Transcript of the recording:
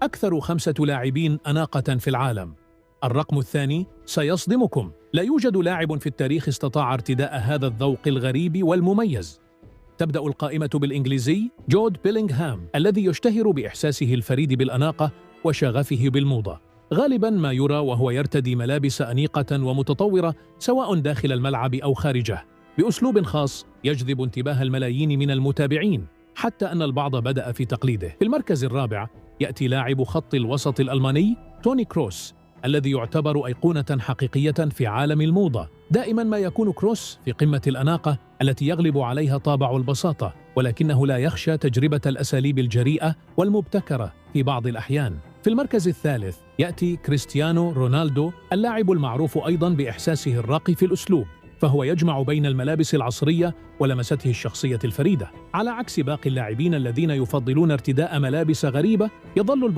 أكثر 5 لاعبين أناقة في العالم. الرقم الثاني سيصدمكم، لا يوجد لاعب في التاريخ استطاع ارتداء هذا الذوق الغريب والمميز. تبدأ القائمة بالإنجليزي جود بيلينغهام، الذي يشتهر بإحساسه الفريد بالأناقة وشغفه بالموضة. غالباً ما يرى وهو يرتدي ملابس أنيقة ومتطورة سواء داخل الملعب أو خارجه، بأسلوب خاص يجذب انتباه الملايين من المتابعين، حتى أن البعض بدأ في تقليده. في المركز الرابع يأتي لاعب خط الوسط الألماني توني كروس، الذي يعتبر أيقونة حقيقية في عالم الموضة. دائما ما يكون كروس في قمة الأناقة التي يغلب عليها طابع البساطة، ولكنه لا يخشى تجربة الأساليب الجريئة والمبتكرة في بعض الأحيان. في المركز الثالث يأتي كريستيانو رونالدو، اللاعب المعروف أيضا بإحساسه الراقي في الأسلوب، فهو يجمع بين الملابس العصرية ولمسته الشخصية الفريدة. على عكس باقي اللاعبين الذين يفضلون ارتداء ملابس غريبة، يظل